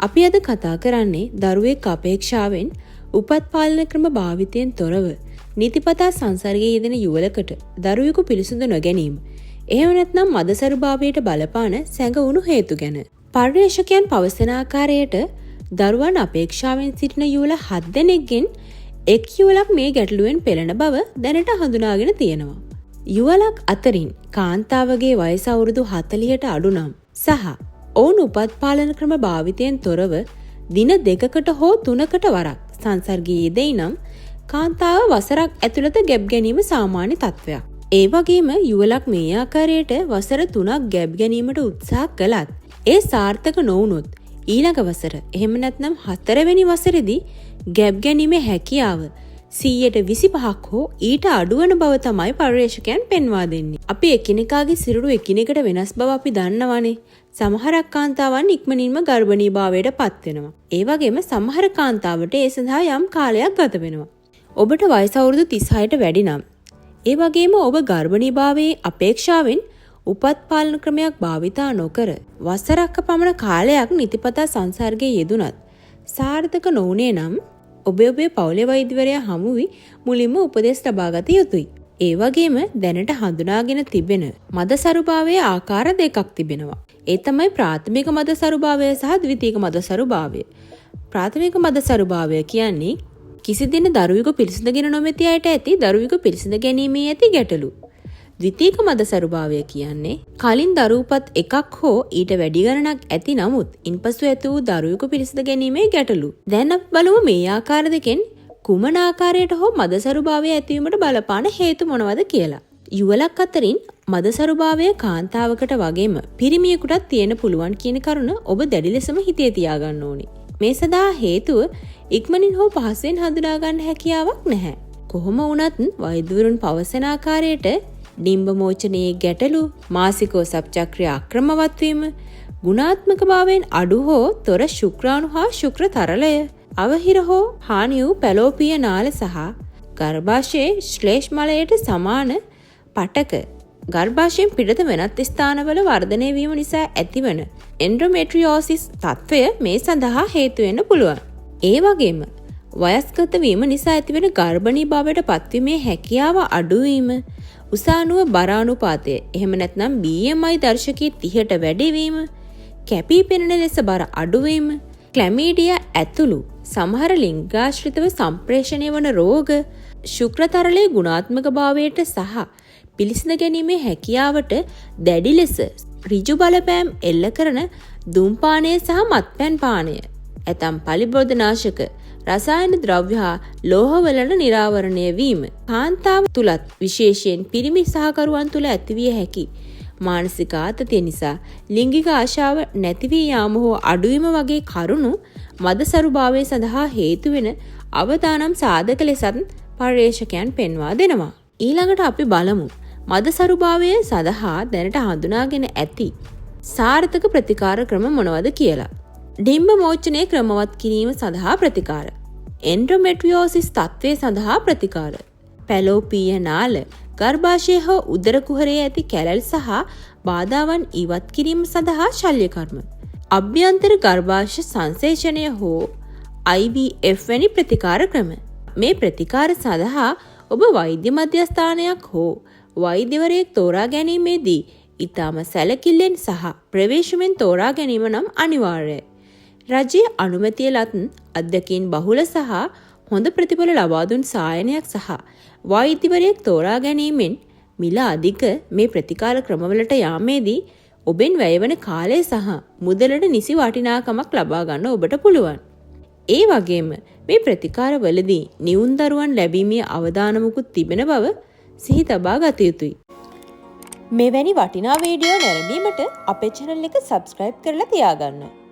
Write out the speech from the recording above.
අපි අද කතා කරන්නේ දරුවෙක් අපේක්ෂාවෙන් උපත් පාලන ක්‍රම භාවිතයෙන් තොරව නීතිපතා සංසර්ගයේ යෙදෙන යුවලකට දරුවෙකු පිළිසඳ නොගැනීම. එහෙම නැත්නම් මදසරුභාවයට බලපාන සැඟවුණු හේතු ගැන. පර්යේෂකයන් පවසන ආකාරයට දරුවන් අපේක්ෂාවෙන් සිටින යුවල 7 දෙනෙක්ගෙන් එක් යුවලක් මේ ගැටලුවෙන් පෙළෙන බව දැනට හඳුනාගෙන තියෙනවා. යුවලක් අතරින් කාන්තාවගේ වයස අවුරුදු 40ට අඩු නම් සහ ඔවුන් උපත් පාලන ක්‍රම භාවිතයෙන් තොරව දින 2කට හෝ 3කට වරක් සංසර්ගයේ යෙදෙයි නම් කාන්තාව වසරක් ඇතුළත ගැබ් ගැනීම සාමාන්‍ය තත්ත්වයක්. ඒ වගේම යුවලක් මේ ආකාරයට වසර 3ක් ගැබ් ගැනීමට උත්සාහ කළත් ඒ සාර්ථක නොවුනොත් ඊළඟ වසර එහෙම නැත්නම් 4 වෙනි වසරේදී ගැබ් ගැනීමේ හැකියාව 125ක් හෝ ඊට අඩුවන බව තමයි පර්යේෂකයන් පෙන්වා දෙන්නේ. අපි එකිනෙකාගේ සිරුරු එකිනෙකට වෙනස් බව අපි දන්නවනේ. සමහරක් කාන්තාවන් ඉක්මනින්ම ගර්භණීභාවයට පත් වෙනවා. ඒ වගේම සමහර කාන්තාවට ඒ සඳහා යම් කාලයක් ගත වෙනවා. ඔබට වයස අවුරුදු 36ට වැඩි නම් ඒ වගේම ඔබ ගර්භණීභාවයේ අපේක්ෂාවෙන් උපත් පාලන ක්‍රමයක් භාවිතා නොකර වසරක පමණ කාලයක් නිතිපතා සංසර්ගයේ යෙදුනත් සාර්ථක නොවුනේ නම් ඔබේ පවුලේ වෛද්‍යවරයා හමු වී මුලින්ම උපදෙස් ලබා ගත යුතුයි. ඒ වගේම දැනට හඳුනාගෙන තිබෙන මදසරුභාවයේ ආකාර දෙකක් තිබෙනවා. ඒ තමයි ප්‍රාථමික මදසරුභාවය සහ ද්විතීක මදසරුභාවය. ප්‍රාථමික මදසරුභාවය කියන්නේ කිසි දින දරුවෙකු පිළිසිඳගෙන නොමැති අයට ඇති දරුවෙකු පිළිසිඳ ගැනීමේ ඇති ගැටලු. ද්විතීක මදසරුභාවය කියන්නේ කලින් දරුවපත් එකක් හෝ ඊට වැඩි ගණනක් ඇති නමුත් ඉන්පසු ඇති වූ දරුවෙකු පිළිසිඳ ගැනීමේ ගැටලු. දැන් අපි බලමු මේ ආකාර දෙකෙන් කුමන ආකාරයට හෝ මදසරුභාවය ඇතිවීමට බලපාන හේතු මොනවද කියලා. යුවලක් අතරින් මදසරුභාවය කාන්තාවකට වගේම පිරිමියෙකුටත් තියෙන පුළුවන් කියන කරුණ ඔබ දැඩි ලෙසම හිතේ තියාගන්න ඕනේ. මේ සඳහා හේතුව ඉක්මනින් හෝ පහසුවෙන් හඳුනා ගන්න හැකියාවක් නැහැ. කොහොම වුණත් වෛද්‍යවරුන් පවසන ආකාරයට ඩිම්බ මෝචනයේ ගැටලු, මාසිකෝ සබ්චක්‍රීය අක්‍රමවත් වීම, ගුණාත්මක භාවයෙන් අඩු හෝ තොර ශුක්‍රාණු හා ශුක්‍ර තරලය, අවහිර හෝ හානි වූ පැලෝපීය නාල සහ ගර්භාෂයේ ශ්ලේෂ්මලයට සමාන පටක ගර්භාෂයෙන් පිටත වෙනත් ස්ථානවල වර්ධනය වීම නිසා ඇතිවන එන්ඩෝමෙට්‍රියෝසිස් තත්ත්වය මේ සඳහා හේතු වෙන්න පුළුවන්. ඒ වගේම වයස්ගත වීම නිසා ඇතිවන ගර්භණී භාවයට පත්වීමේ හැකියාව අඩුවීම, උසානුව බර අනුපාතය එහෙම නැත්නම් BMI දර්ශකයේ 30ට වැඩි වීම, කැපී පෙනෙන ලෙස බර අඩුවීම, ක්ලැමීඩියා ඇතුළු සමහර ලිංගාශ්‍රිතව සම්ප්‍රේෂණය වන රෝග, ශුක්‍රතරලයේ ගුණාත්මක භාවයට සහ පිළිසිඳ ගැනීමේ හැකියාවට දැඩි ලෙස ඍජු බලපෑම් එල්ල කරන දුම්පානය සහ මත්පැන් පානය, ඇතම් පලිබෝධනාශක, රසායන ද්‍රව්‍ය හා ලෝහවලට නිරාවරණය වීම, කාන්තාව තුලත් විශේෂයෙන් පිරිමි සහකරුවන් තුල ඇතිවිය හැකි මානසික ආතතිය නිසා ලිංගික ආශාව නැති වී යාම හෝ අඩුවීම වගේ කරුණු මදසරුභාවය සඳහා හේතු වෙන අවදානම් සාධක ලෙසත් පර්යේෂකයන් පෙන්වා දෙනවා. ඊළඟට අපි බලමු මදසරුභාවය සඳහා දැනට හඳුනාගෙන ඇති සාර්ථක ප්‍රතිකාර ක්‍රම මොනවද කියලා. ඩිම්බ මෝචනය ක්‍රමවත් කිරීම සඳහා ප්‍රතිකාර, එන්ඩෝමෙට්‍රියෝසිස් තත්ත්වය සඳහා ප්‍රතිකාර, පැලෝපීය නාල, ගර්භාෂය හෝ උදර කුහරයේ ඇති කැලල් සහ බාධාවන් ඉවත් කිරීම සඳහා ශල්‍ය කර්ම, අභ්‍යන්තර ගර්භාෂ සංසේචනය හෝ IVF වැනි ප්‍රතිකාර ක්‍රම. මේ ප්‍රතිකාර සඳහා ඔබ වෛද්‍ය මධ්‍යස්ථානයක් හෝ වෛද්‍යවරයෙක් තෝරා ගැනීමේදී ඊටම සැලකිල්ලෙන් සහ ප්‍රවේශමෙන් තෝරා ගැනීම නම් අනිවාර්යයි. රජයේ අනුමැතිය ලත් අධ්‍යක්ෂින් බහුල සහ හොඳ ප්‍රතිඵල ලබා දුන් සායනයක් සහ වෛද්‍යවරයෙක් තෝරා ගැනීමෙන් මිල අධික මේ ප්‍රතිකාර ක්‍රමවලට යාමේදී ඔබෙන් වැයවන කාලය සහ මුදලට නිසි වටිනාකමක් ලබා ගන්න ඔබට පුළුවන්. ඒ වගේම මේ ප්‍රතිකාරවලදී නිවුන් දරුවන් ලැබීමේ අවදානමකුත් තිබෙන බව සිහි තබා ගත යුතුයි. මෙවැනි වටිනා වීඩියෝ නැරඹීමට අපේ channel එක subscribe කරලා තියාගන්න.